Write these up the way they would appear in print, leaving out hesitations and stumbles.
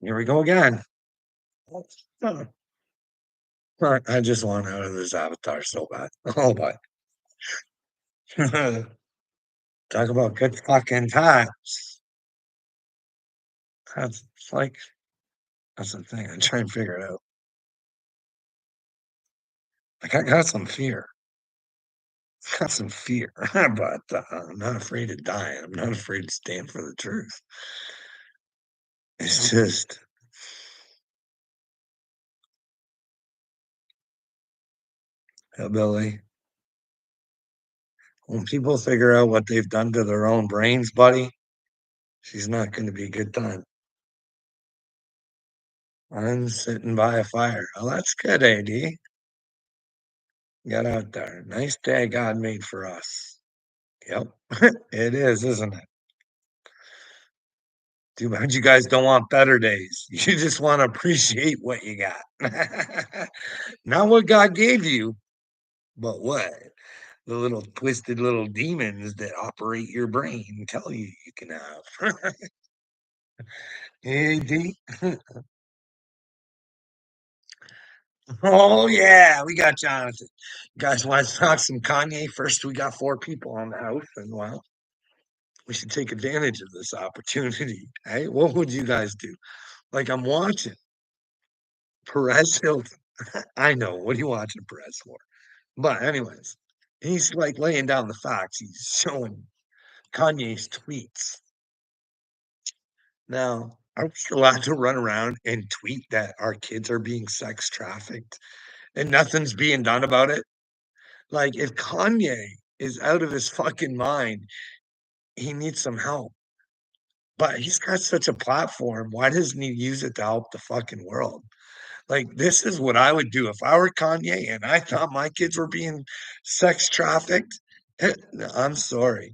Here we go again. Huh. I just want out of this avatar so bad. Oh, but talk about good fucking times. That's it's like that's the thing. I'm trying to figure it out. Like I got some fear. Got some fear, but I'm not afraid to die. I'm not afraid to stand for the truth. It's just Billy. When people figure out what they've done to their own brains, buddy, she's not going to be a good time. I'm sitting by a fire. Oh, that's good, AD. Get out there. Nice day God made for us. Yep. It is, isn't it? Too bad you guys don't want better days. You just want to appreciate what you got. Not what God gave you, but what? The little twisted little demons that operate your brain and tell you can have. AD. Oh yeah, we got Jonathan. You guys want to talk some Kanye first? We got four people on the house, and well, we should take advantage of this opportunity. Hey, what would you guys do? Like I'm watching Perez Hilton. I know. What are you watching Perez for? But anyways, he's like laying down the facts. He's showing Kanye's tweets. Now, are we allowed to run around and tweet that our kids are being sex trafficked and nothing's being done about it? Like, if Kanye is out of his fucking mind, he needs some help. But he's got such a platform. Why doesn't he use it to help the fucking world? Like, this is what I would do if I were Kanye and I thought my kids were being sex trafficked. I'm sorry.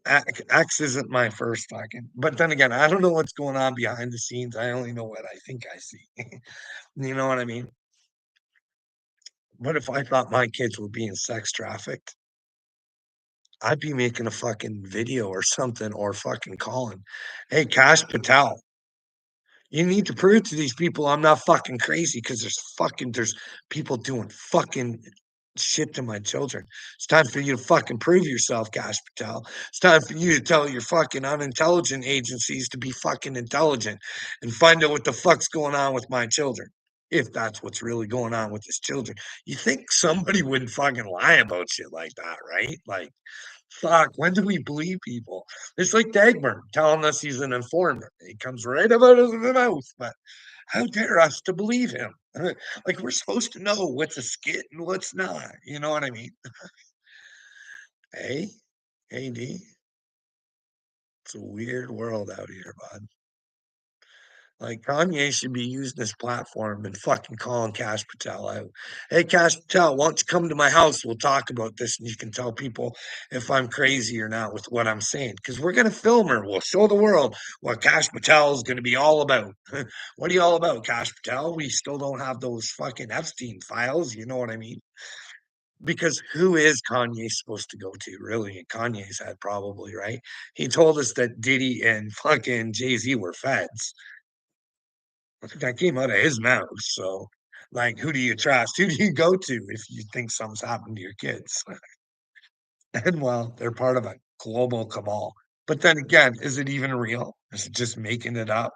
X isn't my first fucking. But then again, I don't know what's going on behind the scenes. I only know what I think I see. You know what I mean? But if I thought my kids were being sex trafficked, I'd be making a fucking video or something or fucking calling. Hey, Cash Patel, you need to prove to these people I'm not fucking crazy because there's people doing fucking shit to my children. It's time for you to fucking prove yourself, Cash Patel. It's time for you to tell your fucking unintelligent agencies to be fucking intelligent and find out what the fuck's going on with my children. If that's what's really going on with his children. You think somebody wouldn't fucking lie about shit like that, right? Like, fuck, when do we believe people? It's like Dagmar telling us he's an informant. He comes right out of his mouth, but how dare us to believe him? Like we're supposed to know what's a skit and what's not. You know what I mean? Hey, AD, it's a weird world out here, bud. Like Kanye should be using this platform and fucking calling Cash Patel out. Hey, Cash Patel, why don't you come to my house? We'll talk about this, and you can tell people if I'm crazy or not with what I'm saying. Because we're gonna film her. We'll show the world what Cash Patel is gonna be all about. What are you all about, Cash Patel? We still don't have those fucking Epstein files. You know what I mean? Because who is Kanye supposed to go to, really? In Kanye's head, probably, right? He told us that Diddy and fucking Jay Z were feds. That came out of his mouth. So, like, who do you trust? Who do you go to if you think something's happened to your kids? And well, they're part of a global cabal. But then again, is it even real? Is it just making it up,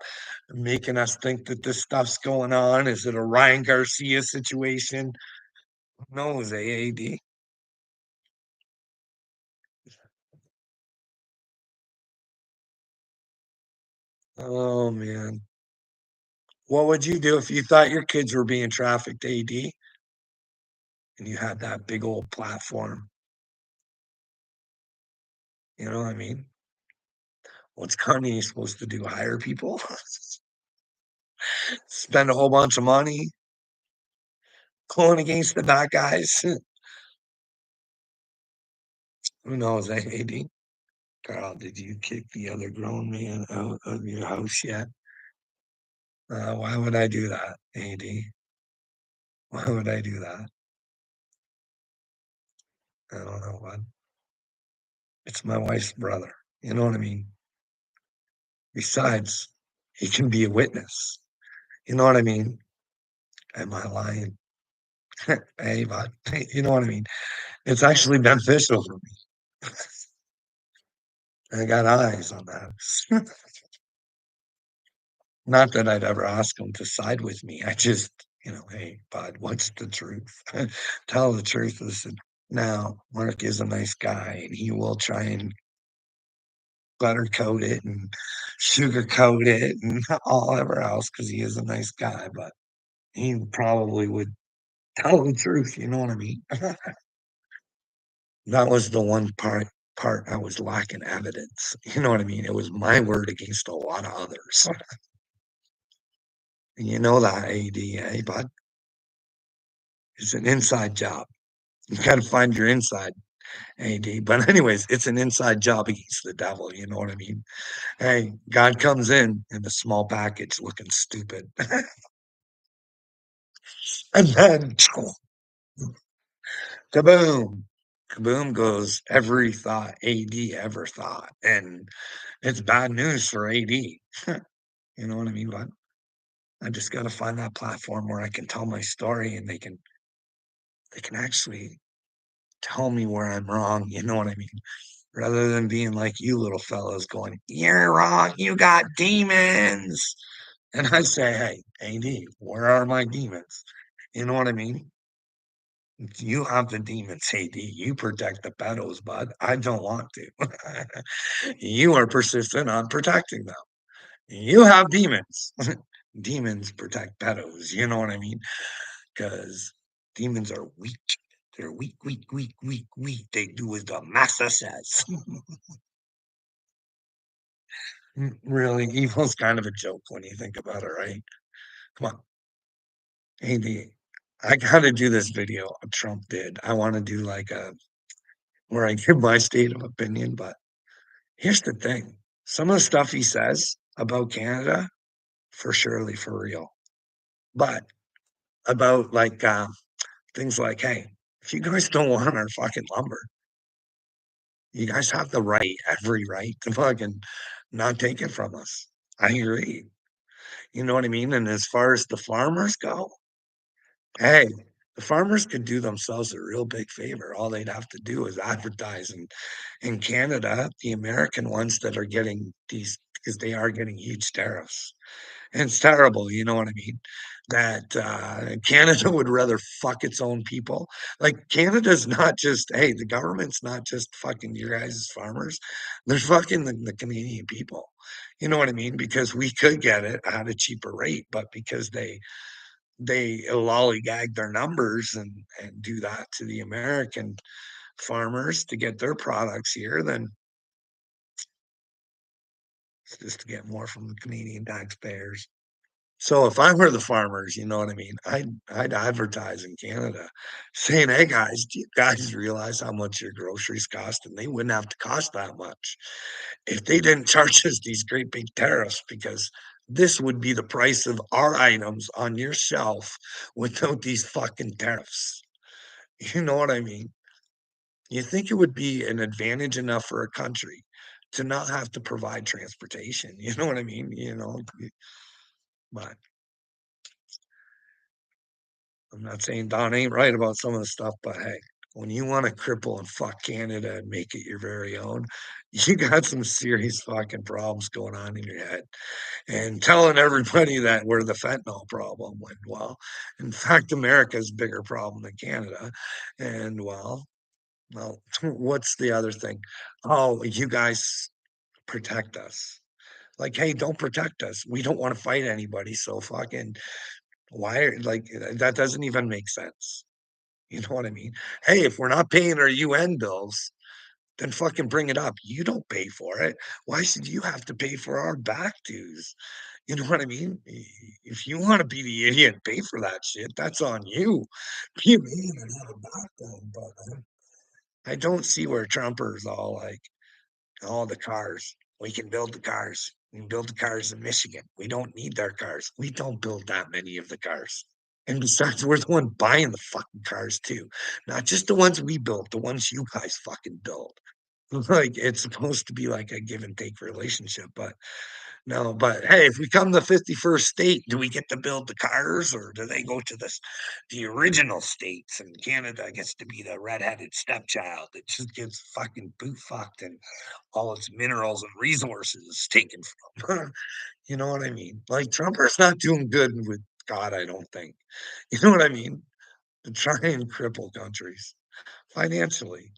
making us think that this stuff's going on? Is it a Ryan Garcia situation? Who knows, AAD? Oh man. What would you do if you thought your kids were being trafficked, AD, and you had that big old platform? You know what I mean? What's Kanye supposed to do? Hire people? Spend a whole bunch of money going against the bad guys? Who knows, AD? Carl, did you kick the other grown man out of your house yet? Why would I do that, AD? Why would I do that? I don't know, bud. It's my wife's brother. You know what I mean? Besides, He can be a witness. You know what I mean? Am I lying? Hey, but you know what I mean? It's actually beneficial for me. I got eyes on that. Not that I'd ever ask him to side with me. I just, hey, bud, what's the truth? Tell the truth. Listen, now, Mark is a nice guy and he will try and buttercoat it and sugarcoat it and all ever else because he is a nice guy, but he probably would tell the truth. You know what I mean? That was the one part I was lacking evidence. You know what I mean? It was my word against a lot of others. You know that ADA, bud. It's an inside job. You got to find your inside AD. But anyways, it's an inside job against the devil. You know what I mean? Hey, God comes in a small package looking stupid. And then kaboom. Kaboom goes every thought AD ever thought. And it's bad news for AD. You know what I mean, bud? I just got to find that platform where I can tell my story and they can actually tell me where I'm wrong. You know what I mean? Rather than being like you little fellows going, "You're wrong, you got demons." And I say, "Hey, AD, where are my demons?" You know what I mean? You have the demons, AD. You protect the pedos, bud. I don't want to. You are persistent on protecting them. You have demons. Demons protect pedos. You know what I mean? Because demons are weak. They're weak, weak, weak, weak, weak. They do as the master says. Really, evil's kind of a joke when you think about it, right? Come on. Hey, I gotta do this video Trump did. I want to do like a where I give my state of opinion, but here's the thing. Some of the stuff he says about Canada, for surely for real. But about like things like, hey, if you guys don't want our fucking lumber, you guys have the right, every right to fucking not take it from us. I agree. You know what I mean? And as far as the farmers go, hey, the farmers could do themselves a real big favor. All they'd have to do is advertise. And in Canada, the American ones that are getting these, because they are getting huge tariffs. And it's terrible, you know what I mean? That Canada would rather fuck its own people. Like Canada's not just, hey, the government's not just fucking your guys' farmers. They're fucking the Canadian people. You know what I mean? Because we could get it at a cheaper rate, but because they lollygag their numbers and do that to the American farmers to get their products here, then it's just to get more from the Canadian taxpayers. So if I were the farmers, you know what I mean? I'd advertise in Canada saying, "Hey guys, do you guys realize how much your groceries cost?" And they wouldn't have to cost that much if they didn't charge us these great big tariffs because this would be the price of our items on your shelf without these fucking tariffs. You know what I mean? You think it would be an advantage enough for a country to not have to provide transportation? You know what I mean? But I'm not saying Don ain't right about some of the stuff, but hey, when you want to cripple and fuck Canada and make it your very own, you got some serious fucking problems going on in your head. And telling everybody that we're the fentanyl problem when, well, in fact, America's a bigger problem than Canada. And well, what's the other thing? Oh, you guys protect us. Like, hey, don't protect us. We don't want to fight anybody. So fucking why like that doesn't even make sense. You know what I mean? Hey, if we're not paying our UN bills, then fucking bring it up. You don't pay for it. Why should you have to pay for our back dues? You know what I mean? If you want to be the idiot and pay for that shit, that's on you. Be a man and have a backbone. But I don't see where Trumpers all like, all the cars. We can build the cars. We can build the cars in Michigan. We don't need their cars. We don't build that many of the cars. And besides, we're the one buying the fucking cars too. Not just the ones we built, the ones you guys fucking built. Like it's supposed to be like a give and take relationship, but No, but hey, if we come to 51st state, do we get to build the cars or do they go to the original states and Canada gets to be the redheaded stepchild that just gets fucking boot fucked and all its minerals and resources taken from? You know what I mean? Like Trumpers not doing good with God, I don't think. You know what I mean? To try and cripple countries financially.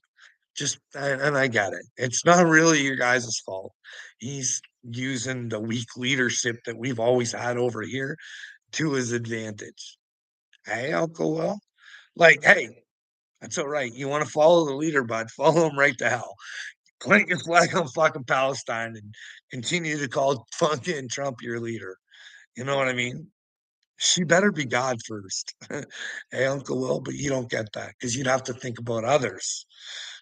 Just and I get it. It's not really your guys' fault. He's using the weak leadership that we've always had over here to his advantage. Hey, Uncle Will. Like, hey, that's all right. You want to follow the leader, bud? Follow him right to hell. Plant your flag on fucking Palestine and continue to call fucking Trump your leader. You know what I mean? She better be God first. Hey, Uncle Will, but you don't get that because you'd have to think about others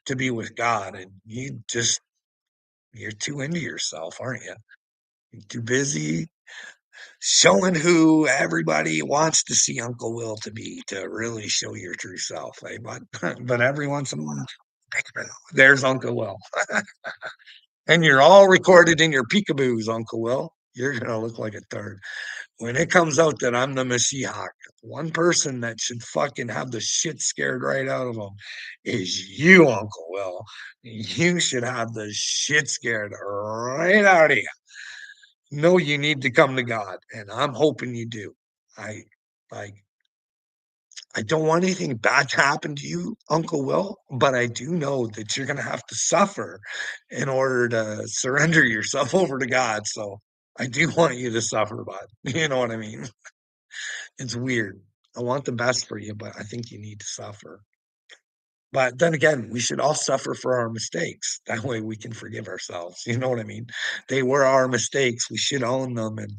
to be with God, and you're too into yourself, aren't you? You're too busy showing who everybody wants to see Uncle Will to be to really show your true self, eh? But every once in a while, there's Uncle Will, and you're all recorded in your peekaboos, Uncle Will. You're gonna look like a third. When it comes out that I'm the Mashiach, one person that should fucking have the shit scared right out of him is you, Uncle Will. You should have the shit scared right out of you. No, you need to come to God, and I'm hoping you do. I like I don't want anything bad to happen to you, Uncle Will, but I do know that you're gonna have to suffer in order to surrender yourself over to God. So I do want you to suffer, bud. You know what I mean? It's weird. I want the best for you, but I think you need to suffer. But then again, we should all suffer for our mistakes. That way we can forgive ourselves. You know what I mean? They were our mistakes. We should own them and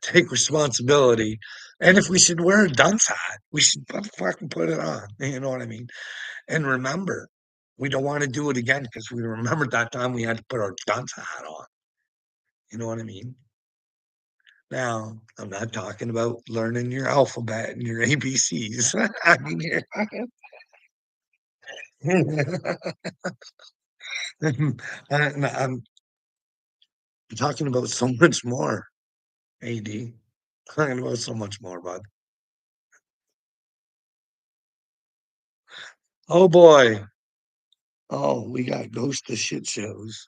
take responsibility. And if we should wear a dunce hat, we should fucking put it on. You know what I mean? And remember, we don't want to do it again because we remembered that time we had to put our dunce hat on. You know what I mean? Now, I'm not talking about learning your alphabet and your ABCs. I mean, I'm talking about so much more, AD. Talking about so much more, bud. Oh boy. Oh, we got ghost of shit shows.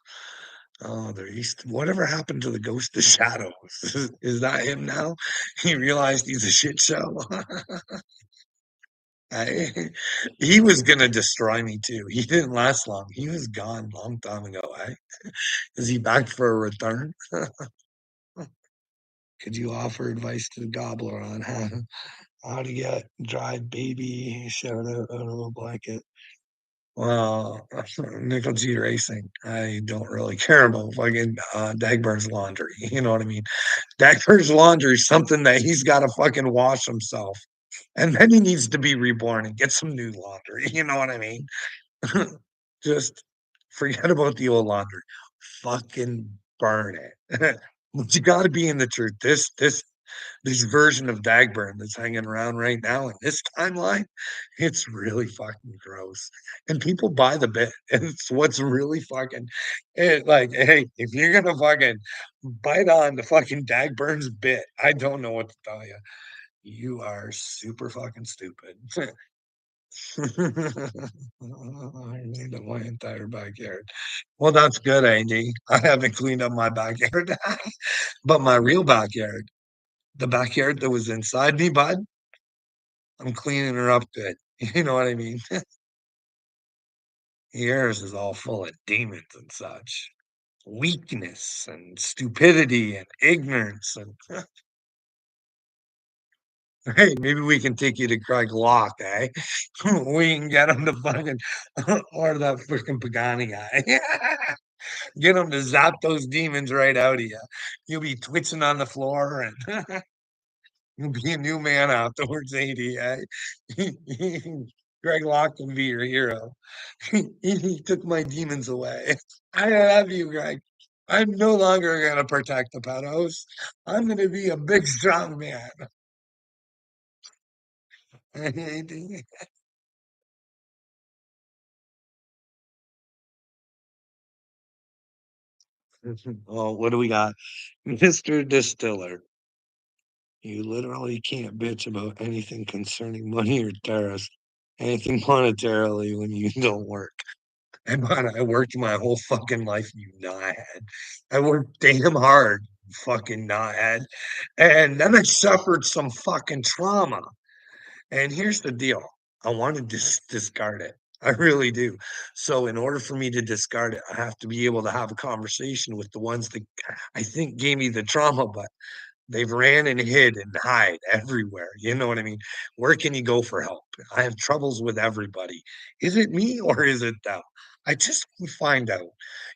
Oh, there used to, whatever happened to the ghost of shadows? Is that him now? He realized he's a shit show. I, he was gonna destroy me too. He didn't last long. He was gone a long time ago. Is he back for a return? Could you offer advice to the gobbler on how to get dried baby shout out of a blanket? Well, Nickel G Racing. I don't really care about fucking Dagburn's laundry. You know what I mean? Dagburn's laundry is something that he's got to fucking wash himself. And then he needs to be reborn and get some new laundry. You know what I mean? Just forget about the old laundry. Fucking burn it. But you got to be in the truth. This version of Dagburn that's hanging around right now in this timeline, it's really fucking gross. And people buy the bit. And it's what's really fucking like, hey, if you're gonna fucking bite on the fucking Dagburn's bit, I don't know what to tell you. You are super fucking stupid. I cleaned up my entire backyard. Well, that's good, Andy. I haven't cleaned up my backyard, but my real backyard, the backyard that was inside me, bud, I'm cleaning her up good. You know what I mean? Yours is all full of demons and such, weakness and stupidity and ignorance. And hey, maybe we can take you to Craig Lock, eh? We can get him to fucking or that freaking Pagani guy. Get him to zap those demons right out of you. You'll be twitching on the floor and you'll be a new man afterwards, AD. Greg Locke can be your hero. He took my demons away. I love you, Greg. I'm no longer going to protect the pedos. I'm going to be a big, strong man. Oh, what do we got? Mr. Distiller. You literally can't bitch about anything concerning money or terrorists, anything monetarily when you don't work. And man, I worked my whole fucking life, you knothead. I worked damn hard, you fucking knothead. And then I suffered some fucking trauma. And here's the deal. I want to discard it. I really do. So in order for me to discard it, I have to be able to have a conversation with the ones that I think gave me the trauma, but they've ran and hid and hide everywhere. You know what I mean? Where can you go for help? I have troubles with everybody. Is it me or is it them? I just want to find out.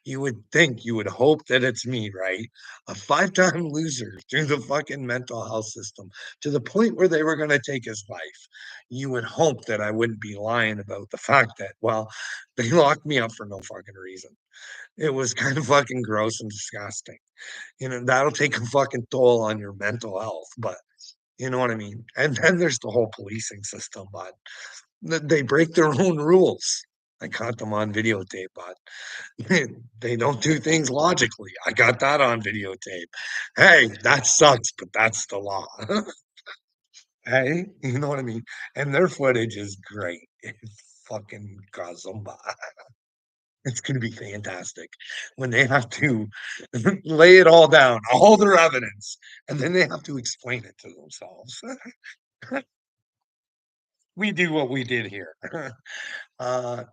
You would think, you would hope that it's me, right? A five-time loser through the fucking mental health system to the point where they were going to take his life. You would hope that I wouldn't be lying about the fact that, well, they locked me up for no fucking reason. It was kind of fucking gross and disgusting. That'll take a fucking toll on your mental health, but you know what I mean? And then there's the whole policing system, but they break their own rules. I caught them on videotape, but they don't do things logically. I got that on videotape. Hey, that sucks, but that's the law. Hey, you know what I mean? And their footage is great. It's fucking Kazumba. It's going to be fantastic when they have to lay it all down, all their evidence, and then they have to explain it to themselves. We do what we did here.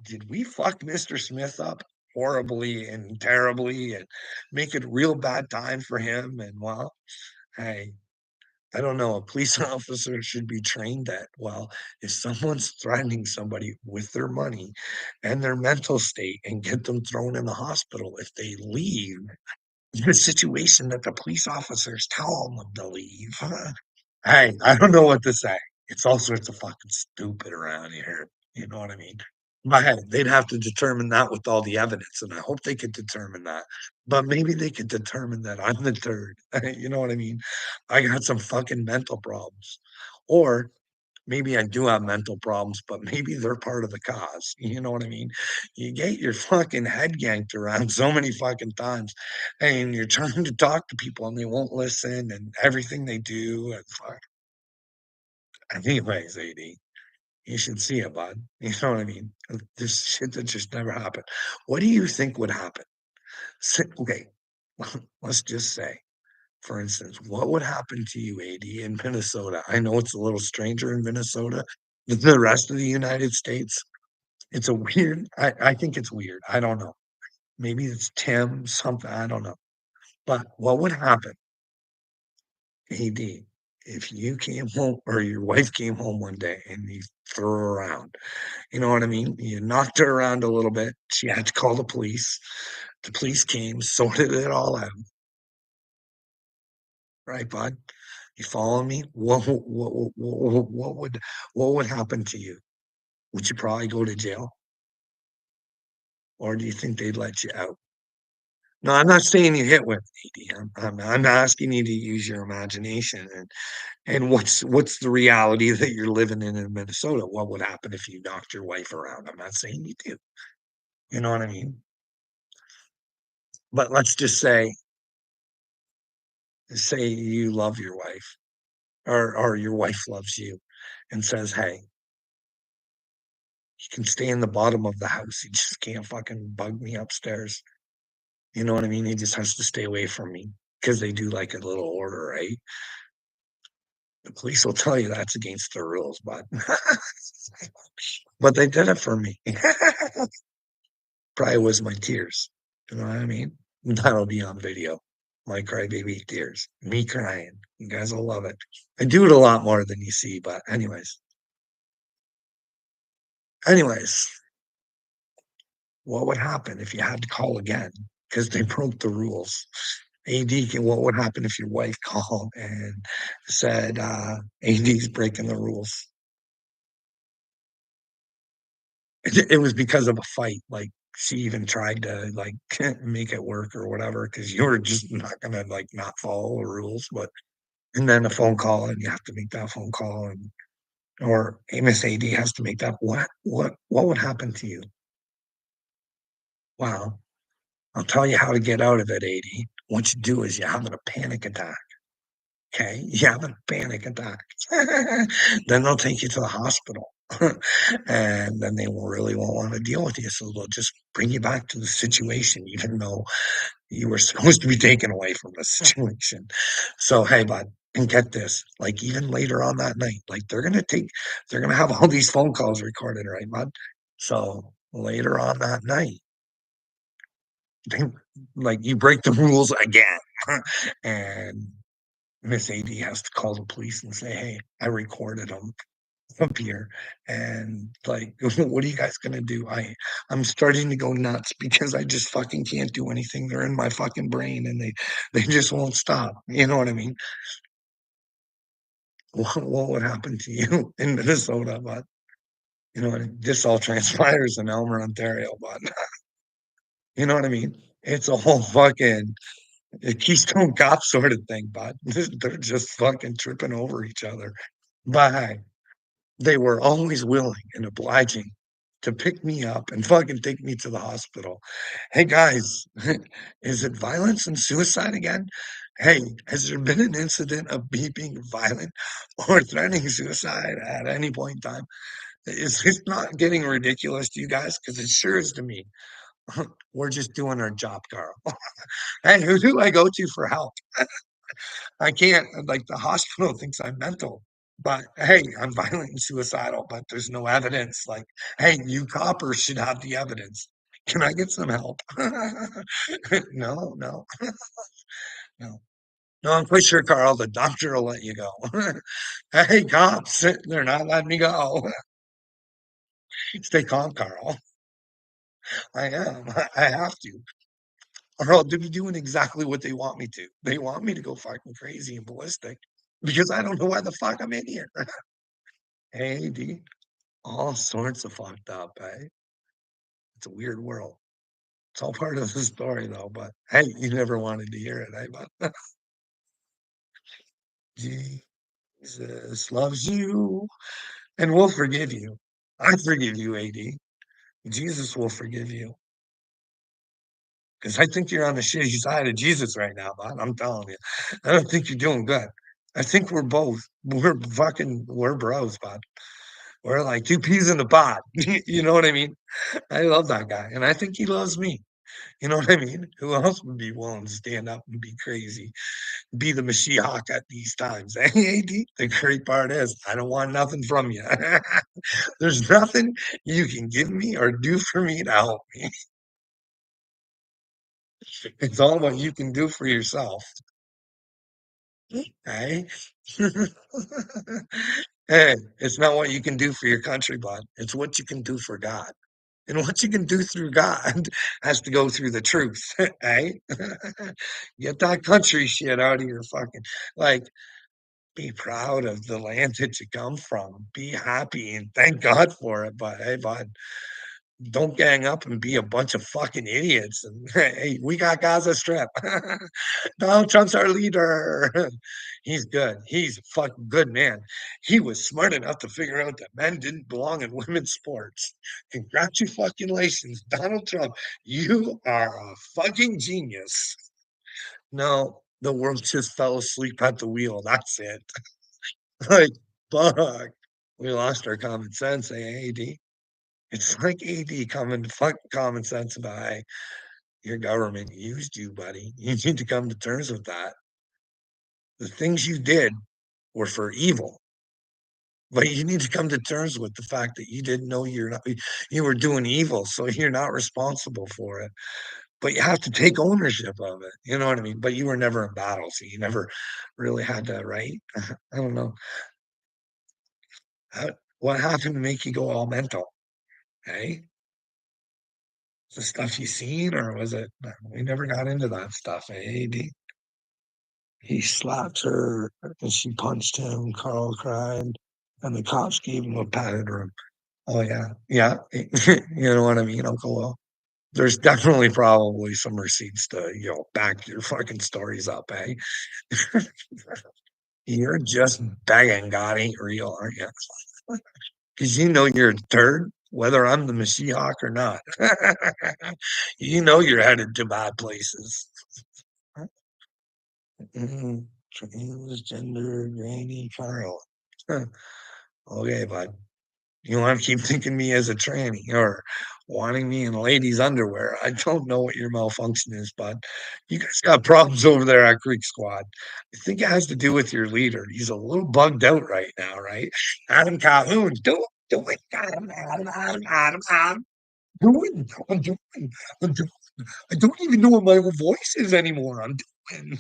Did we fuck Mr. Smith up horribly and terribly and make it real bad time for him? And well, hey, I don't know. A police officer should be trained that, well, if someone's threatening somebody with their money and their mental state and get them thrown in the hospital if they leave the situation that the police officers tell them to leave. Hey, I don't know what to say. It's all sorts of fucking stupid around here. You know what I mean? But hey, they'd have to determine that with all the evidence, and I hope they could determine that. But maybe they could determine that I'm the third. You know what I mean? I got some fucking mental problems. Or maybe I do have mental problems, but maybe they're part of the cause. You know what I mean? You get your fucking head yanked around so many fucking times, and you're trying to talk to people and they won't listen, and everything they do. And fuck. Anyways, AD, you should see it, bud. You know what I mean? This shit that just never happened. What do you think would happen? Okay, let's just say, for instance, what would happen to you, AD, in Minnesota? I know it's a little stranger in Minnesota than the rest of the United States. It's a weird, I think it's weird. I don't know. Maybe it's Tim, something, I don't know. But what would happen, AD, if you came home or your wife came home one day and you threw her around? You know what I mean? You knocked her around a little bit. She had to call the police. The police came, sorted it all out. Right, bud? You follow me? What would happen to you? Would you probably go to jail, or do you think they'd let you out? No, I'm not saying you hit women, ED. I'm asking you to use your imagination and what's the reality that you're living in Minnesota? What would happen if you knocked your wife around? I'm not saying you do. You know what I mean? But let's just say you love your wife, or your wife loves you, and says, "Hey, you can stay in the bottom of the house. You just can't fucking bug me upstairs." You know what I mean? He just has to stay away from me because they do like a little order, right? The police will tell you that's against the rules, but but they did it for me. Probably was my tears. You know what I mean? That'll be on video. My crybaby tears. Me crying. You guys will love it. I do it a lot more than you see, but anyways, what would happen if you had to call again? Because they broke the rules. AD, what would happen if your wife called and said, AD's breaking the rules? It was because of a fight. Like she even tried to like make it work or whatever because you were just not gonna like not follow the rules. But and then a phone call and you have to make that phone call and or Amos AD has to make that. What would happen to you? Wow. I'll tell you how to get out of it, AD. What you do is you have a panic attack. Okay, you have a panic attack. Then they'll take you to the hospital. And then they really won't want to deal with you. So they'll just bring you back to the situation, even though you were supposed to be taken away from the situation. So, hey, bud, and get this, like even later on that night, like they're gonna have all these phone calls recorded, right, bud? So later on that night, they like you break the rules again. And Miss AD has to call the police and say, "Hey, I recorded them up here, and like, what are you guys gonna do? I'm starting to go nuts because I just fucking can't do anything. They're in my fucking brain, and they just won't stop. You know what I mean? What would happen to you in Minnesota, but you know what I mean? This all transpires in Elmer, Ontario, but you know what I mean? It's a whole fucking Keystone Cop sort of thing, but they're just fucking tripping over each other. But hey, they were always willing and obliging to pick me up and fucking take me to the hospital. "Hey, guys, is it violence and suicide again? Hey, has there been an incident of me being violent or threatening suicide at any point in time? Is this not getting ridiculous to you guys? Because it sure is to me. We're just doing our job, Carl. Hey, who do I go to for help? I can't, like, the hospital thinks I'm mental. But hey, I'm violent and suicidal, but there's no evidence. Like, hey, you coppers should have the evidence. Can I get some help? No, no, no. No, I'm quite sure, Carl, the doctor will let you go. Hey, cops, they're not letting me go. Stay calm, Carl. I am. I have to. Or I'll be doing exactly what they want me to. They want me to go fucking crazy and ballistic because I don't know why the fuck I'm in here. Hey, D, all sorts of fucked up, eh? It's a weird world. It's all part of the story, though. But hey, you never wanted to hear it, eh? But Jesus loves you and will forgive you. I forgive you, AD. Jesus will forgive you because I think you're on the shitty side of Jesus right now, bud. I'm telling you, I don't think you're doing good. I think we're bros, bud. We're like two peas in the pod. You know what I mean? I love that guy, and I think he loves me. You know what I mean? Who else would be willing to stand up and be crazy, be the Mashiach at these times? AD, the great part is, I don't want nothing from you. There's nothing you can give me or do for me to help me. It's all what you can do for yourself. Hey, hey, it's not what you can do for your country, bud. It's what you can do for God. And what you can do through God has to go through the truth, eh? Get that country shit out of your fucking like. Be proud of the land that you come from. Be happy and thank God for it. But hey, bud, don't gang up and be a bunch of fucking idiots. And hey, we got Gaza Strip. Donald Trump's our leader. He's good. He's a fucking good man. He was smart enough to figure out that men didn't belong in women's sports. Congratulations, Donald Trump. You are a fucking genius. No, the world just fell asleep at the wheel. That's it. Like, fuck. We lost our common sense, AD. It's like AD coming to fucking common sense about, hey, your government used you, buddy. You need to come to terms with that. The things you did were for evil, but you need to come to terms with the fact that you didn't know you were doing evil, so you're not responsible for it. But you have to take ownership of it. You know what I mean? But you were never in battle, so you never really had to, right? I don't know. What happened to make you go all mental? Hey, the stuff you seen, or was it? We never got into that stuff. Eh, D? He slapped her and she punched him. Carl cried, and the cops gave him a padded room. Oh yeah, yeah. You know what I mean, Uncle Will? There's definitely probably some receipts to back your fucking stories up, eh? You're just begging God ain't real, aren't you? Because you know you're a turd. whether I'm the Mashiach or not. You know you're headed to bad places. Transgender Granny Carl. Okay, bud. You want to keep thinking me as a tranny or wanting me in ladies' underwear. I don't know what your malfunction is, bud. You guys got problems over there at Creek Squad. I think it has to do with your leader. He's a little bugged out right now, right? Adam Calhoun, do it, Adam. Do it. I'm doing. I don't even know what my own voice is anymore. I'm doing.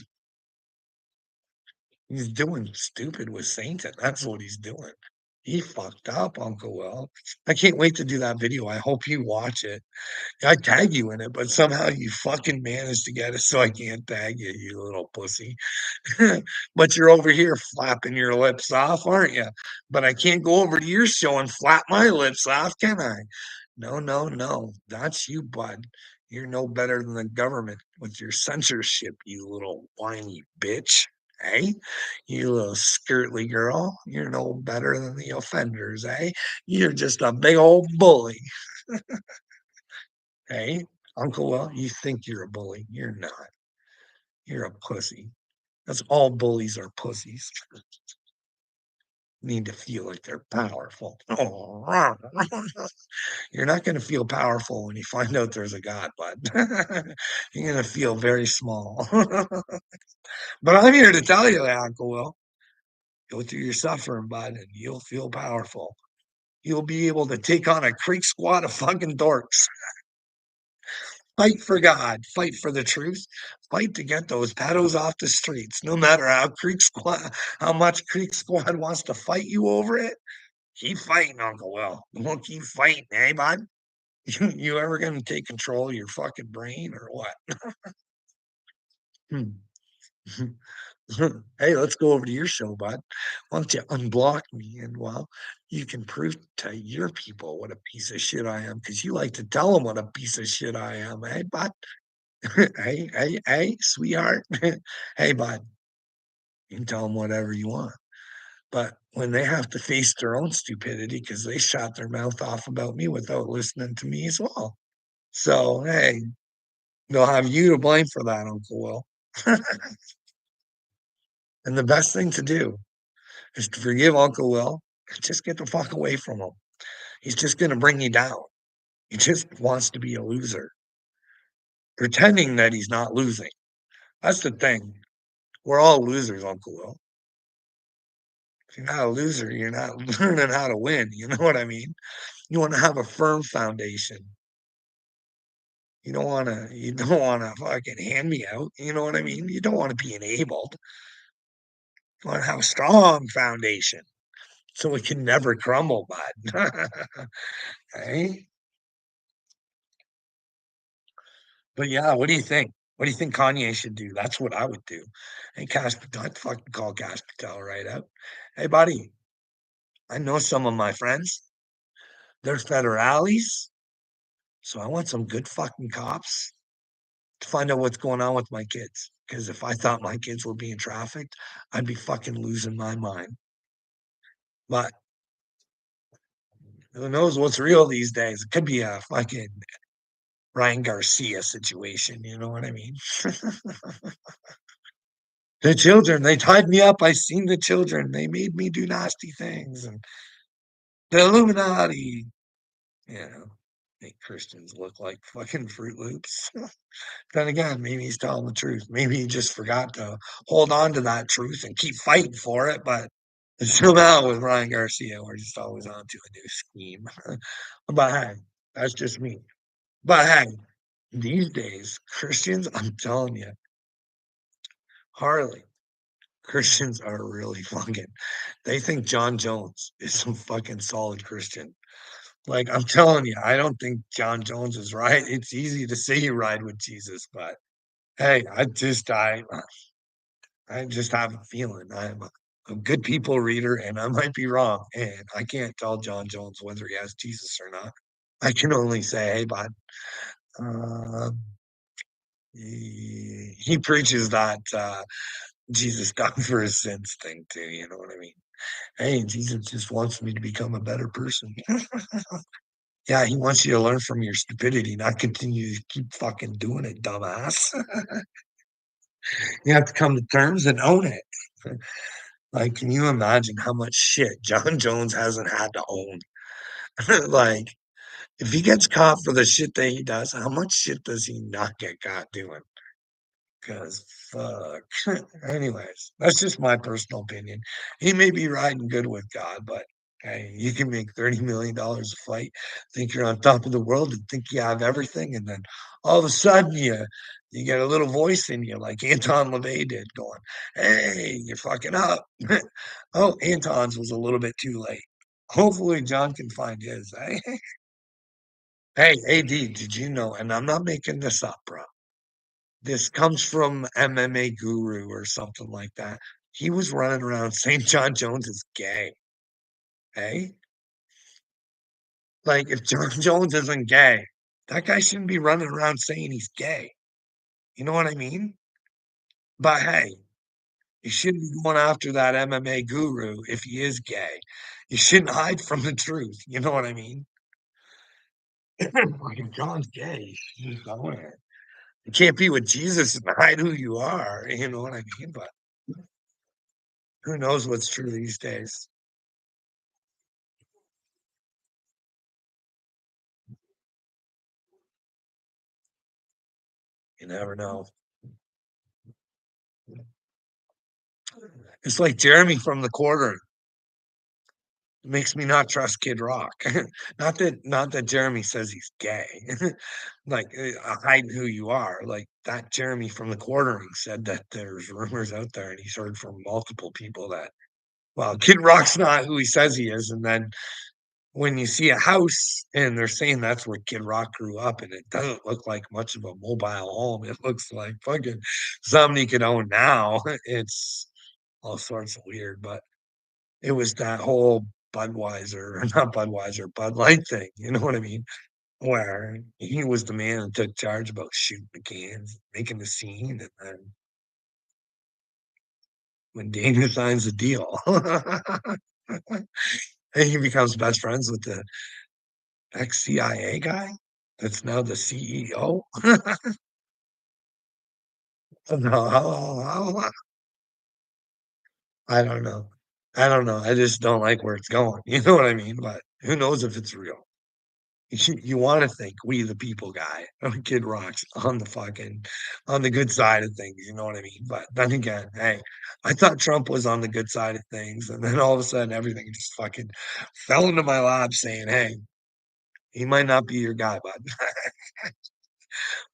He's doing stupid with Satan. That's what he's doing. He fucked up, Uncle Will. I can't wait to do that video. I hope you watch it. I tag you in it, but somehow you fucking managed to get it so I can't tag you, you little pussy. But you're over here flapping your lips off, aren't you? But I can't go over to your show and flap my lips off, can I? No, no, no. That's you, bud. You're no better than the government with your censorship, you little whiny bitch. Hey, you little skirtly girl. You're no better than the offenders, eh? You're just a big old bully. Hey, Uncle Will, you think you're a bully. You're not. You're a pussy. That's all bullies are pussies. Need to feel like they're powerful. You're not going to feel powerful when you find out there's a God, bud. You're going to feel very small. But I'm here to tell you that, Uncle Will. Go through your suffering, bud, and you'll feel powerful. You'll be able to take on a creek squad of fucking dorks. Fight for God, fight for the truth, fight to get those pedos off the streets. No matter how much Creek Squad wants to fight you over it, keep fighting, Uncle Will. We'll keep fighting, eh, bud? You ever gonna take control of your fucking brain or what? Hmm. Hey, let's go over to your show, bud. Why don't you unblock me and well, you can prove to your people what a piece of shit I am because you like to tell them what a piece of shit I am, eh, bud? Hey, sweetheart. Hey, bud, you can tell them whatever you want. But when they have to face their own stupidity because they shot their mouth off about me without listening to me as well. So, hey, they'll have you to blame for that, Uncle Will. And the best thing to do is to forgive Uncle Will and just get the fuck away from him. He's just going to bring you down. He just wants to be a loser, pretending that he's not losing. That's the thing. We're all losers, Uncle Will. If you're not a loser, you're not learning how to win. You know what I mean? You want to have a firm foundation. You don't want to fucking hand me out. You know what I mean? You don't want to be enabled. You want to have a strong foundation so it can never crumble, bud. Hey? But yeah, what do you think? What do you think Kanye should do? That's what I would do. Hey, Cash Patel, I'd fucking call Cash Patel right out. Hey, buddy, I know some of my friends. They're federales, so I want some good fucking cops to find out what's going on with my kids. Because if I thought my kids were being trafficked, I'd be fucking losing my mind. But who knows what's real these days? It could be a fucking Ryan Garcia situation. You know what I mean? The children, they tied me up. I seen the children. They made me do nasty things. And the Illuminati, you know, make Christians look like fucking Fruit Loops. Then again, maybe he's telling the truth. Maybe he just forgot to hold on to that truth and keep fighting for it. But somehow with Ryan Garcia, we're just always on to a new scheme. But hey, that's just me. But hey, these days, Christians, I'm telling you, Harley, Christians are really fucking, they think John Jones is some fucking solid Christian. Like, I'm telling you, I don't think John Jones is right. It's easy to say you ride with Jesus, but hey, I just have a feeling I'm a good people reader and I might be wrong. And I can't tell John Jones whether he has Jesus or not. I can only say, hey, bud, uh, he preaches that Jesus died for his sins thing too. You know what I mean? Hey, Jesus just wants me to become a better person. Yeah, he wants you to learn from your stupidity, not continue to keep fucking doing it, dumbass. You have to come to terms and own it. Like, can you imagine how much shit John Jones hasn't had to own? Like, if he gets caught for the shit that he does, how much shit does he not get caught doing? Because fuck. Anyways, that's just my personal opinion. He may be riding good with God, but hey, you can make $30 million a fight, think you're on top of the world, and think you have everything, and then all of a sudden you get a little voice in you, like Anton LaVey did, going, "Hey, you're fucking up." Oh, Anton's was a little bit too late. Hopefully, John can find his. Eh? Hey, AD, did you know? And I'm not making this up, bro. This comes from MMA Guru or something like that. He was running around saying John Jones is gay. Hey, like if John Jones isn't gay, that guy shouldn't be running around saying he's gay. You know what I mean? But hey, you shouldn't be going after that MMA guru if he is gay. You shouldn't hide from the truth. You know what I mean? Like if John's gay, you should just own it. You can't be with Jesus and hide who you are. You know what I mean? But who knows what's true these days? You never know. It's like Jeremy from the quarter. It makes me not trust Kid Rock. Not that Jeremy says he's gay. Like hiding who you are. Like that Jeremy from the quartering said that there's rumors out there, and he's heard from multiple people that well, Kid Rock's not who he says he is. And then when you see a house and they're saying that's where Kid Rock grew up, and it doesn't look like much of a mobile home. It looks like fucking something he could own now. It's all sorts of weird, but it was that whole Budweiser, or not Budweiser, Bud Light thing. You know what I mean? Where he was the man that took charge about shooting the cans, making the scene, and then when Dana signs the deal, and he becomes best friends with the ex-CIA guy that's now the CEO. No, I don't know. I don't know. I just don't like where it's going. You know what I mean? But who knows if it's real? You want to think we the people guy, Kid Rock's on the good side of things. You know what I mean? But then again, hey, I thought Trump was on the good side of things, and then all of a sudden everything just fucking fell into my lap, saying, "Hey, he might not be your guy, bud."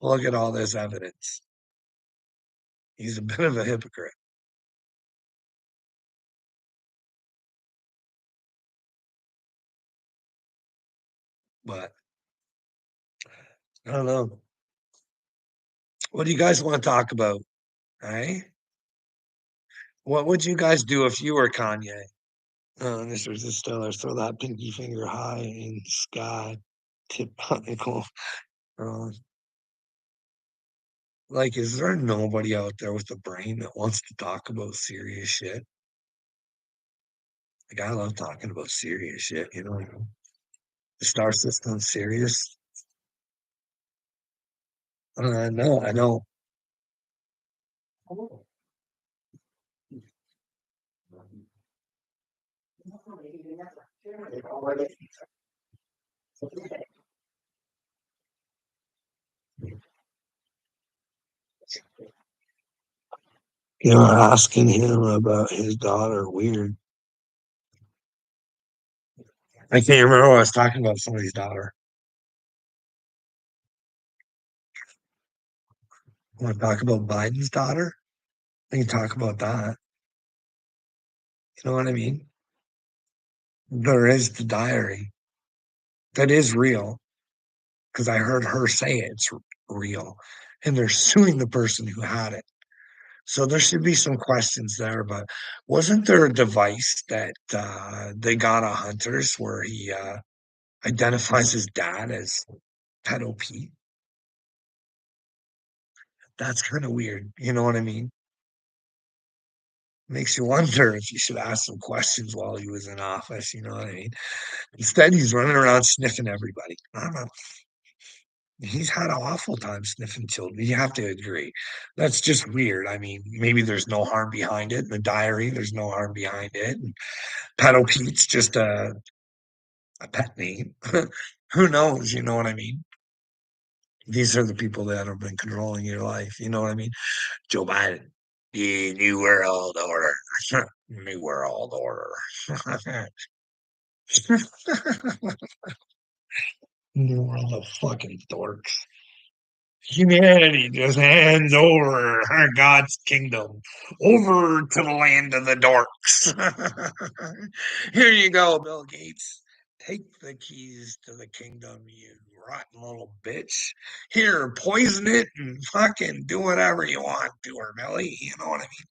Look at all this evidence. He's a bit of a hypocrite, but I don't know. What do you guys want to talk about? Hey, what would you guys do if you were Kanye? This was a stellar. Throw that pinky finger high in the sky. Tip cool. Uh, like, is there nobody out there with a brain that wants to talk about serious shit? Like, I love talking about serious shit. You know, the star system's serious. No, I know. You know, asking him about his daughter. Weird. I can't remember what I was talking about. Somebody's daughter. Want to talk about Biden's daughter? We can talk about that. You know what I mean? There is the diary that is real because I heard her say it's real, and they're suing the person who had it. So there should be some questions there. But wasn't there a device that they got on Hunters where he identifies his dad as Pedo Pete? That's kind of weird. You know what I mean? Makes you wonder if you should ask some questions while he was in office, you know what I mean? Instead, he's running around sniffing everybody. I don't know. He's had an awful time sniffing children. You have to agree. That's just weird. I mean, maybe there's no harm behind it. In the diary, there's no harm behind it. And Pedo Pete's just a pet name. Who knows? You know what I mean? These are the people that have been controlling your life. You know what I mean? Joe Biden, the New World Order. New World Order. New World of fucking dorks. Humanity just hands over God's kingdom over to the land of the dorks. Here you go, Bill Gates. Take the keys to the kingdom, you rotten little bitch. Here, poison it and fucking do whatever you want to her, Billy. You know what I mean?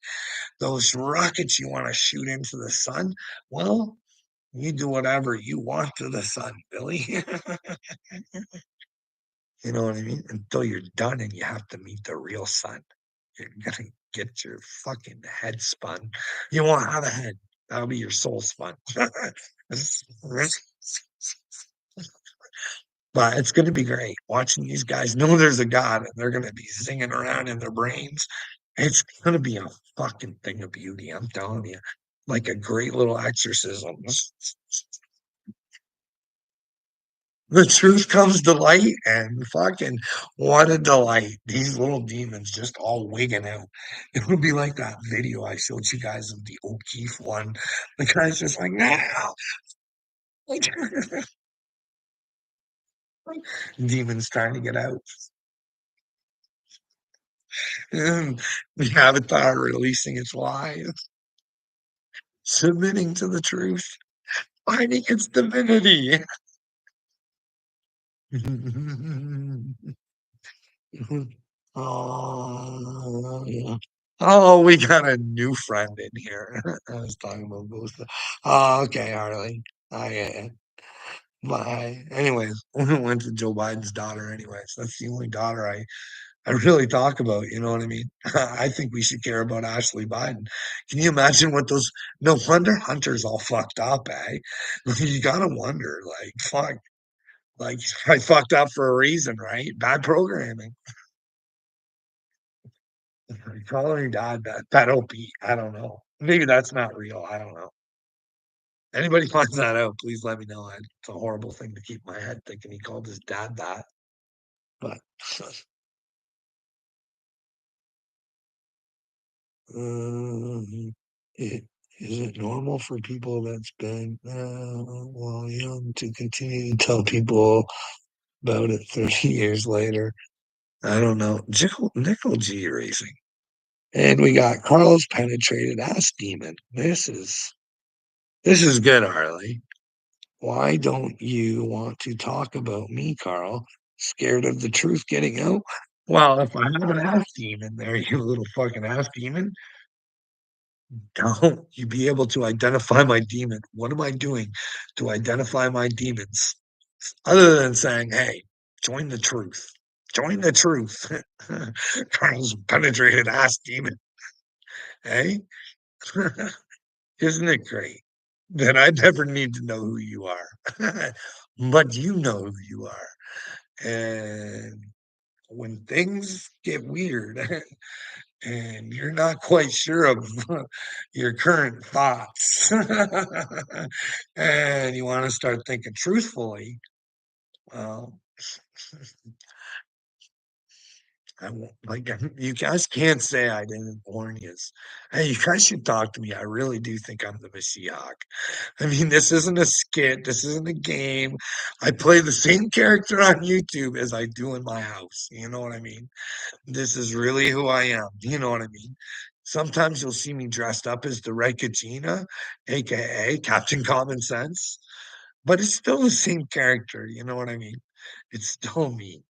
Those rockets you want to shoot into the sun, well, you do whatever you want to the sun, Billy. You know what I mean? Until you're done and you have to meet the real sun. You're gonna get your fucking head spun. You won't have a head. That'll be your soul spun. But it's gonna be great watching these guys know there's a God and they're gonna be singing around in their brains. It's gonna be a fucking thing of beauty. I'm telling you, like a great little exorcism. The truth comes to light, and fucking what a delight. These little demons just all wigging out. It would be like that video I showed you guys of the O'Keefe one. The guy's just like, now. Demons trying to get out. And the avatar releasing its lies, submitting to the truth, finding its divinity. Oh, yeah. Oh, we got a new friend in here. I was talking about both. Oh, okay, Harley. I get it. Bye. Anyways, we went to Joe Biden's daughter. Anyways, that's the only daughter I really talk about. You know what I mean? I think we should care about Ashley Biden. Can you imagine what those? No wonder Hunter's all fucked up, eh? You gotta wonder, like, fuck, like I fucked up for a reason, right? Bad programming. Calling your dad that OP. I don't know. Maybe that's not real. I don't know. Anybody finds that out, please let me know. It's a horrible thing to keep in my head thinking he called his dad that. But um, it, is it normal for people that's been well young to continue to tell people about it 30 years later? I don't know. Nickel G Racing. And we got Carlos penetrated ass demon. This is good, Harley. Why don't you want to talk about me, Carl? Scared of the truth getting out? Well, if I have an ass demon there, you little fucking ass demon, don't you be able to identify my demon? What am I doing to identify my demons? Other than saying, hey, join the truth. Join the truth. Carl's penetrated ass demon. Hey? Isn't it great that I never need to know who you are? But you know who you are. And when things get weird and you're not quite sure of your current thoughts and you want to start thinking truthfully, well, I won't like you guys can't say I didn't warn you. Hey, you guys should talk to me. I really do think I'm the Messiah. I mean, this isn't a skit. This isn't a game. I play the same character on YouTube as I do in my house. You know what I mean? This is really who I am. You know what I mean? Sometimes you'll see me dressed up as the Red Kachina, aka Captain Common Sense, but it's still the same character. You know what I mean? It's still me,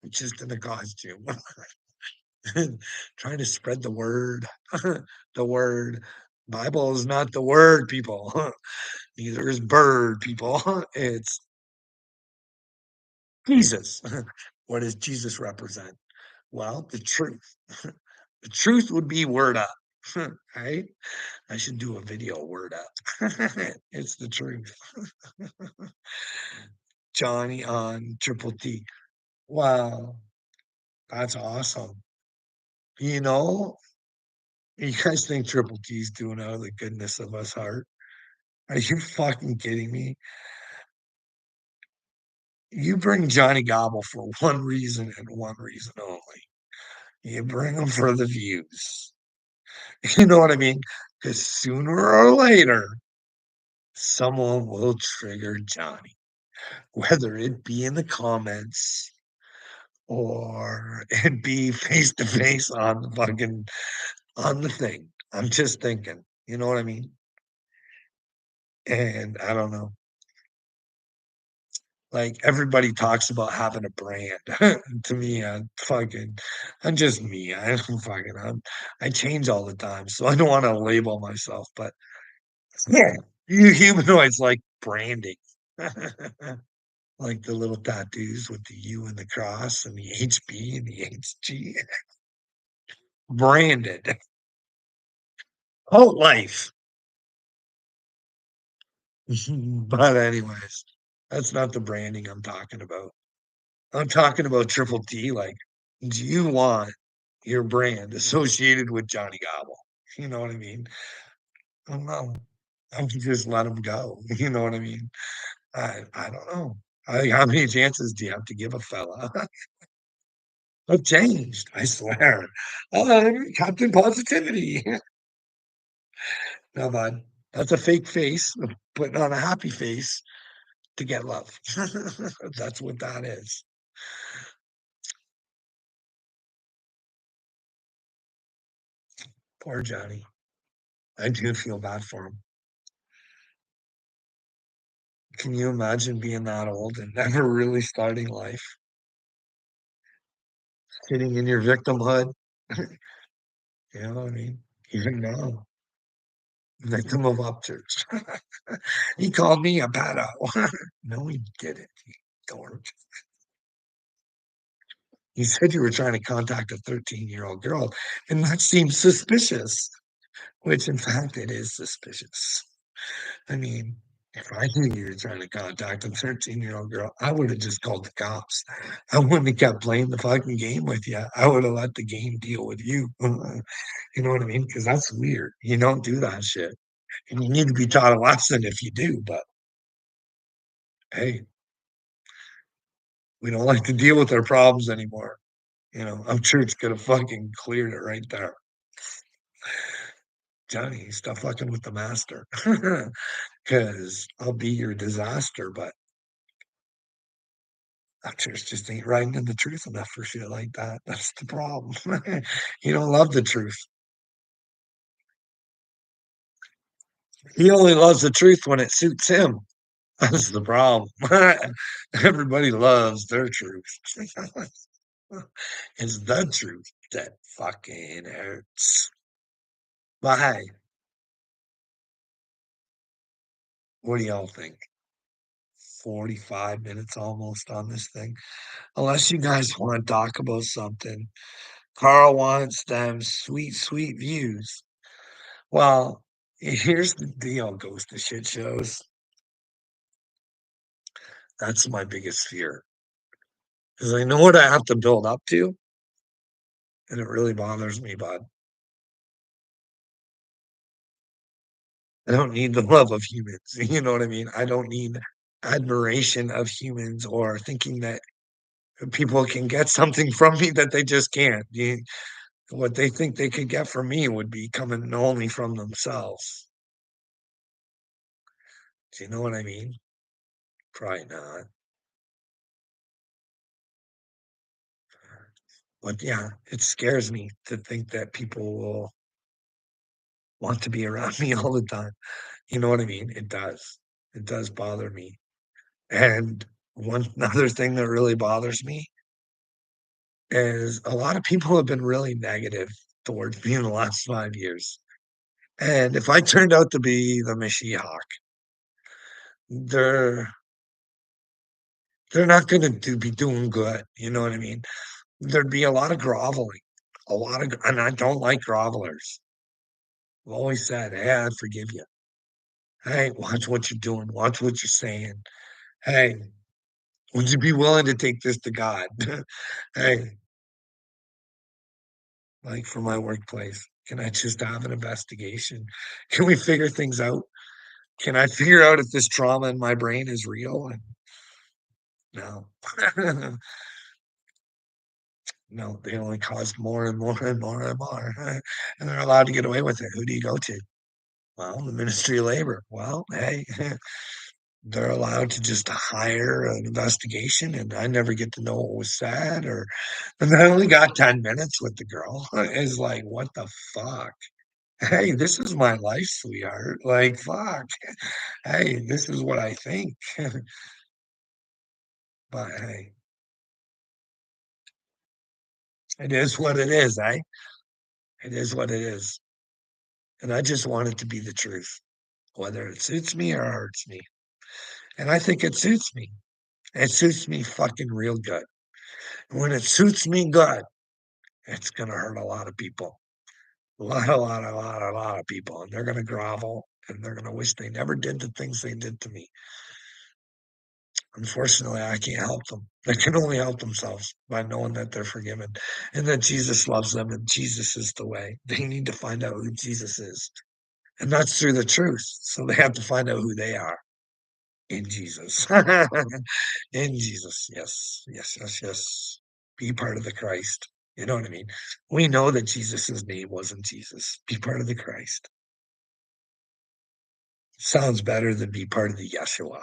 just in a costume, trying to spread the word. The word. Bible is not the word, people. Neither is bird, people. It's Jesus. What does Jesus represent? Well, the truth. The truth would be word up. Right? I should do a video word up. It's the truth. Johnny on Triple T. Wow, that's awesome. You know, you guys think Triple T's doing out of the goodness of his heart? Are you fucking kidding me? You bring Johnny Gobble for one reason and one reason only. You bring him for the views. You know what I mean? Because sooner or later, someone will trigger Johnny, whether it be in the comments or it be face to face on the fucking on the thing. I'm just thinking, you know what I mean? And I don't know. Like everybody talks about having a brand. To me, I'm just me. I don't fucking, I change all the time, so I don't want to label myself. But yeah, you humanoids like branding, like the little tattoos with the U and the cross and the HB and the HG, branded. Whole life. But anyways, that's not the branding I'm talking about. I'm talking about Triple T. Like, do you want your brand associated with Johnny Gobble? You know what I mean? Oh no, I would just let him go. You know what I mean? I don't know. How many chances do you have to give a fella? I've changed, I swear. I'm Captain Positivity. No, bud, that's a fake face, putting on a happy face to get love. That's what that is. Poor Johnny. I do feel bad for him. Can you imagine being that old and never really starting life, sitting in your victimhood? You know what I mean? Even now, victim of upchurch. He called me a pedo. No, he didn't, you dork. He said you were trying to contact a 13-year-old girl, and that seems suspicious, which in fact it is suspicious. I mean, if I knew you were trying to contact a 13-year-old girl, I would have just called the cops. I wouldn't have kept playing the fucking game with you. I would have let the game deal with you. You know what I mean? Because that's weird. You don't do that shit. And you need to be taught a lesson if you do. But hey, we don't like to deal with our problems anymore. You know, I'm sure it's gonna fucking cleared it right there. Johnny, stop fucking with the master. Because I'll be your disaster, but actors just ain't writing in the truth enough for shit like that. That's the problem. You don't love the truth. He only loves the truth when it suits him. That's the problem. Everybody loves their truth. It's the truth that fucking hurts. But hey, what do y'all think? 45 minutes almost on this thing. Unless you guys want to talk about something. Carl wants them sweet, sweet views. Well, here's the deal, goes to shit shows. That's my biggest fear because I know what I have to build up to, and it really bothers me, bud. I don't need the love of humans. You know what I mean? I don't need admiration of humans or thinking that people can get something from me that they just can't. What they think they could get from me would be coming only from themselves. Do you know what I mean? Probably not. But yeah, it scares me to think that people will want to be around me all the time. You know what I mean? It does. It does bother me. And one other thing that really bothers me is a lot of people have been really negative towards me in the last 5 years. And if I turned out to be the Mashiach, they're they're not going to be doing good. You know what I mean? There'd be a lot of groveling, a lot of, and I don't like grovelers. I've always said, "Hey, I forgive you. Hey, watch what you're doing. Watch what you're saying. Hey, would you be willing to take this to God?" Hey, like for my workplace, can I just have an investigation? Can we figure things out? Can I figure out if this trauma in my brain is real? And no. No, they only cost more and more and more and more. And they're allowed to get away with it. Who do you go to? Well, the Ministry of Labor. Well, hey, they're allowed to just hire an investigation, and I never get to know what was said, or and I only got 10 minutes with the girl. It's like, what the fuck? Hey, this is my life, sweetheart. Like, fuck. Hey, this is what I think. But hey, it is what it is, eh? It is what it is. And I just want it to be the truth, whether it suits me or hurts me. And I think it suits me. It suits me fucking real good. And when it suits me good, it's gonna hurt a lot of people. A lot of people. And they're gonna grovel and they're gonna wish they never did the things they did to me. Unfortunately, I can't help them. They can only help themselves by knowing that they're forgiven and that Jesus loves them and Jesus is the way. They need to find out who Jesus is. And that's through the truth. So they have to find out who they are in Jesus. In Jesus. Yes. Yes. Yes. Yes. Be part of the Christ. You know what I mean? We know that Jesus's name wasn't Jesus. Be part of the Christ. Sounds better than be part of the Yeshua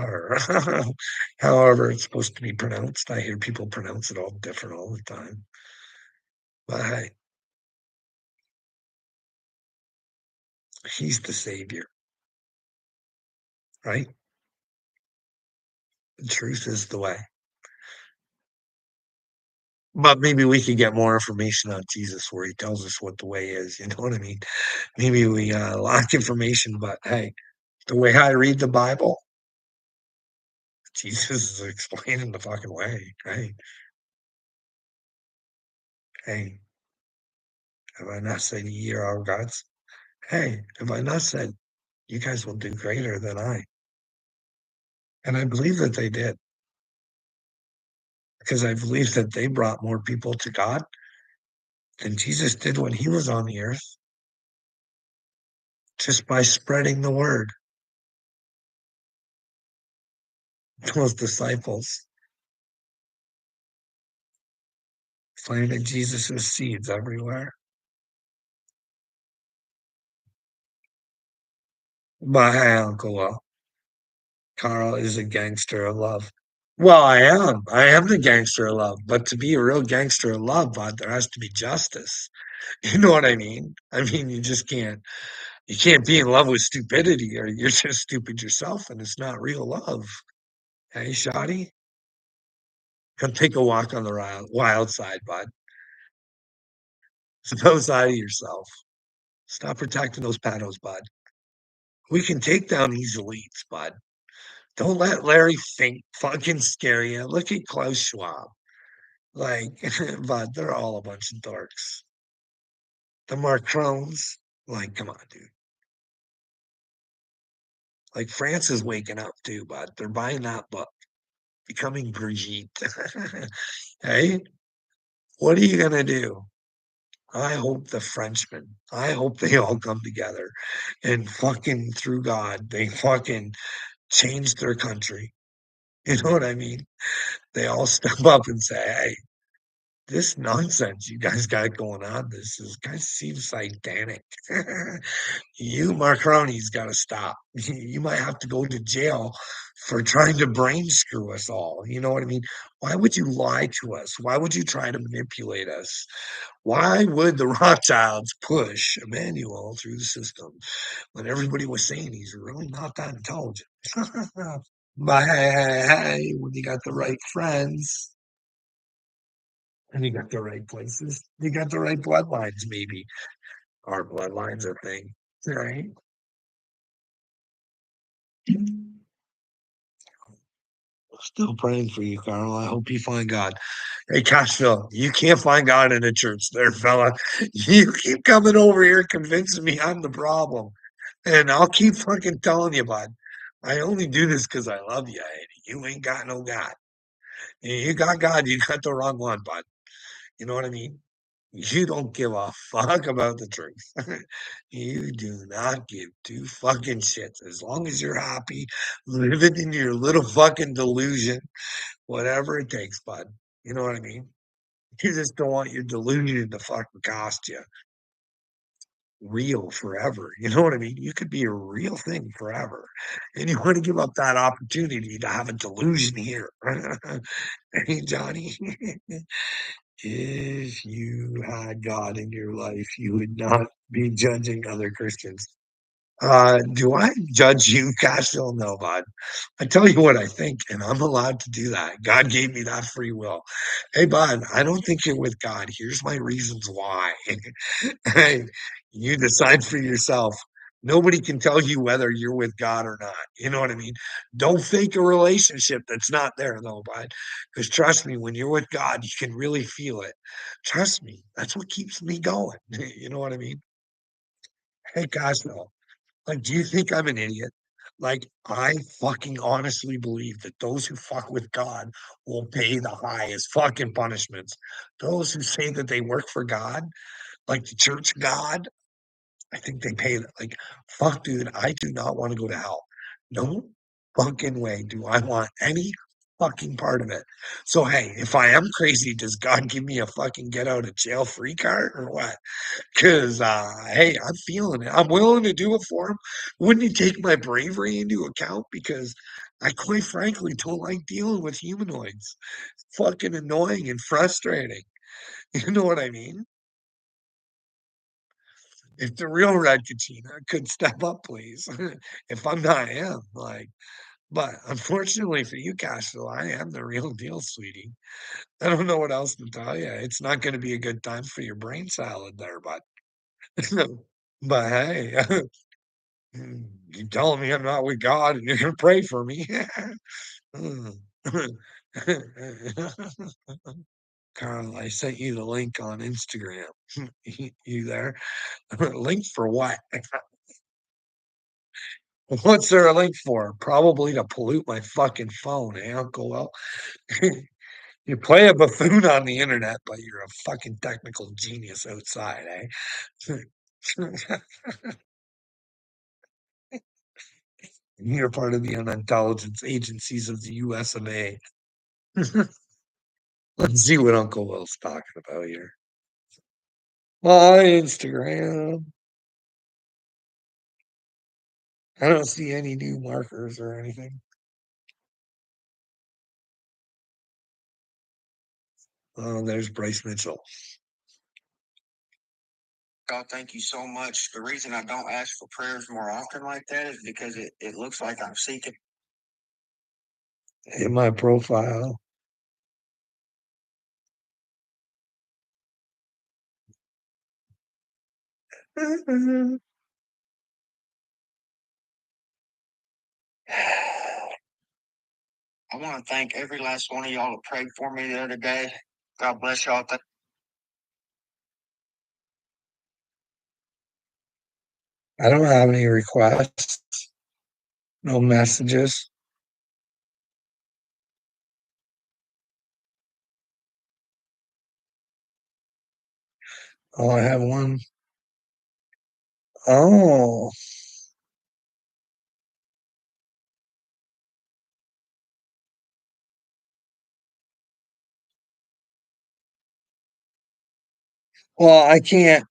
or however it's supposed to be pronounced. I hear people pronounce it all different all the time. But hey, he's the savior, right? The truth is the way. But maybe we could get more information on Jesus where he tells us what the way is. You know what I mean? Maybe we lack information, but hey, the way I read the Bible, Jesus is explaining the fucking way. Hey, hey, have I not said ye are our gods? Hey, have I not said you guys will do greater than I? And I believe that they did because I believe that they brought more people to God than Jesus did when he was on the earth just by spreading the word to those disciples, planting Jesus's seeds everywhere. But hey, Uncle Carl is a gangster of love. Well, I am. I am the gangster of love. But to be a real gangster of love, bud, there has to be justice. You know what I mean? I mean, you just can't. You can't be in love with stupidity, or you're just stupid yourself, and it's not real love. Hey, Shoddy, come take a walk on the wild side, bud. Step outside of yourself. Stop protecting those pedos, bud. We can take down these elites, bud. Don't let Larry Fink fucking scare you. Look at Klaus Schwab. Like, but they're all a bunch of dorks. The Macrons, like, come on, dude. Like, France is waking up too, but they're buying that book, Becoming Brigitte. Hey, what are you gonna do? I hope the Frenchmen, I hope they all come together and fucking through God, they fucking change their country. You know what I mean? They all step up and say, hey, this nonsense you guys got going on, this is kind of seems satanic. You Marconi's got to stop. You might have to go to jail for trying to brain screw us all. You know what I mean? Why would you lie to us? Why would you try to manipulate us? Why would the Rothschilds push Emmanuel through the system when everybody was saying he's really not that intelligent? But hey, when you got the right friends and you got the right places, you got the right bloodlines, maybe. Our bloodlines are thing, right? Still praying for you, Carl. I hope you find God. Hey, Cashville, you can't find God in a church there, fella. You keep coming over here convincing me I'm the problem. And I'll keep fucking telling you, bud. I only do this because I love you, Eddie. You ain't got no God. You got God, you got the wrong one, bud. You know what I mean? You don't give a fuck about the truth. You do not give two fucking shits. As long as you're happy, living in your little fucking delusion, whatever it takes, bud. You know what I mean? You just don't want your delusion to fucking cost you real forever. You know what I mean? You could be a real thing forever. And you want to give up that opportunity to have a delusion here. Hey, Johnny, if you had God in your life, you would not be judging other Christians. Do I judge you, Cashville? No, bud. I tell you what I think, and I'm allowed to do that. God gave me that free will. Hey, bud, I don't think you're with God. Here's my reasons why. Hey, you decide for yourself. Nobody can tell you whether you're with God or not. You know what I mean? Don't fake a relationship that's not there, though, bud. Because trust me, when you're with God, you can really feel it. Trust me, that's what keeps me going. You know what I mean? Hey, Cosmo, like, do you think I'm an idiot? Like, I fucking honestly believe that those who fuck with God will pay the highest fucking punishments. Those who say that they work for God, like the church God, I think they pay like fuck, dude. I do not want to go to hell. No fucking way do I want any fucking part of it. So hey, if I am crazy, does God give me a fucking get out of jail free card or what? Because hey, I'm feeling it. I'm willing to do it for him. Wouldn't he take my bravery into account? Because I quite frankly don't like dealing with humanoids. Fucking annoying and frustrating. You know what I mean? If the real Red Katina could step up, please. If I'm not him, like, but unfortunately for you, Cashville, I am the real deal, sweetie. I don't know what else to tell you. It's not going to be a good time for your brain salad there, but but hey, you telling me I'm not with God and you're going to pray for me? Carl, I sent you the link on Instagram. You there? Link for what? What's there a link for? Probably to pollute my fucking phone, eh, Uncle Will? You play a buffoon on the internet, but you're a fucking technical genius outside, eh? You're part of the unintelligence agencies of the US of A. Let's see what Uncle Will's talking about here. My Instagram. I don't see any new markers or anything. Oh, there's Bryce Mitchell. God, thank you so much. The reason I don't ask for prayers more often like that is because it looks like I'm seeking in my profile. I want to thank every last one of y'all that prayed for me the other day. God bless y'all. I don't have any requests, no messages. Oh, I have one. Oh, well, I can't.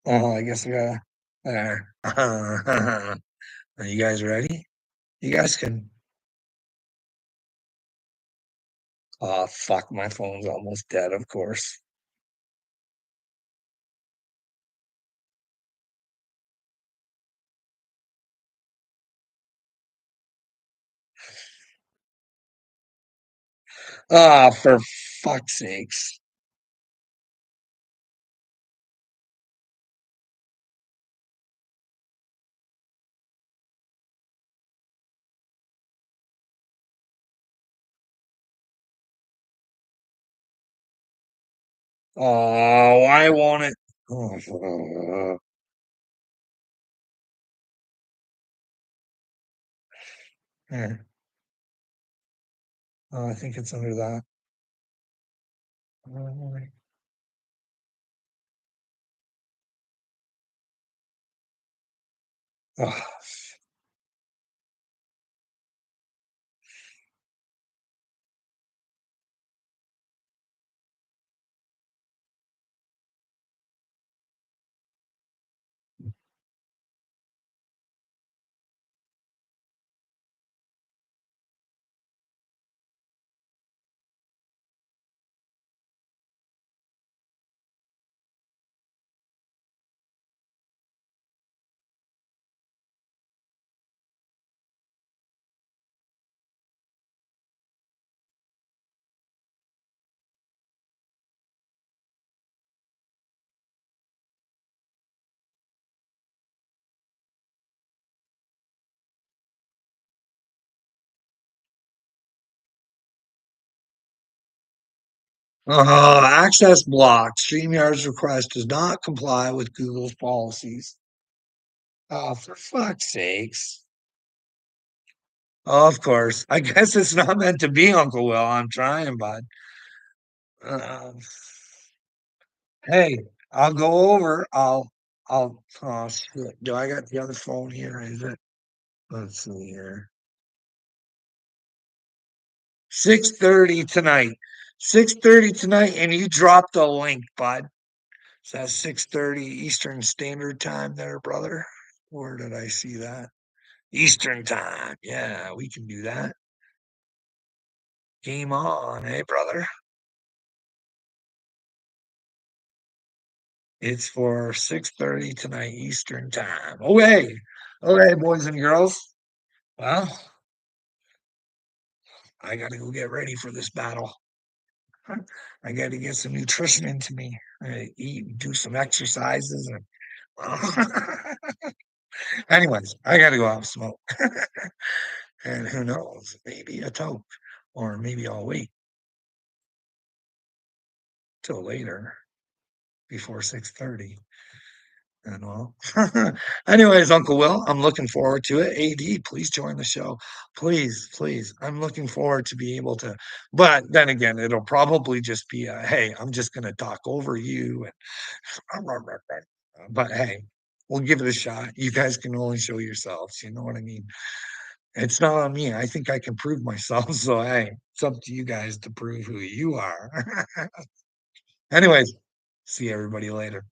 Oh, I guess I gotta. There. Are you guys ready? You guys can. Oh, fuck. My phone's almost dead, of course. Ah, for fuck's sakes. Oh, why won't it? Oh, here. Oh, I think it's under that. Oh, access blocked. StreamYard's request does not comply with Google's policies. Oh, for fuck's sakes. Oh, of course. I guess it's not meant to be, Uncle Will. I'm trying, bud. Uh, hey, I'll go over. Oh, shit. Do I got the other phone here? Is it? Let's see here. 6:30 tonight. 6:30 tonight, and you dropped the link, bud. So that's 6:30 Eastern Standard Time there, brother. Where did I see that? Eastern Time. Yeah, we can do that. Game on, hey, brother. It's for 6:30 tonight Eastern Time. Okay. Okay, boys and girls. Well, I gotta go get ready for this battle. I gotta get some nutrition into me. Eat, do some exercises, and anyways, I gotta go out and smoke. And who knows, maybe a toke, or maybe I'll wait till later before 6:30. And well, anyways, Uncle Will, I'm looking forward to it. AD, please join the show. Please, please. I'm looking forward to be able to, but then again, it'll probably just be a hey, I'm just gonna talk over you and but hey, we'll give it a shot. You guys can only show yourselves, you know what I mean? It's not on me. I think I can prove myself. So hey, it's up to you guys to prove who you are. Anyways, see everybody later.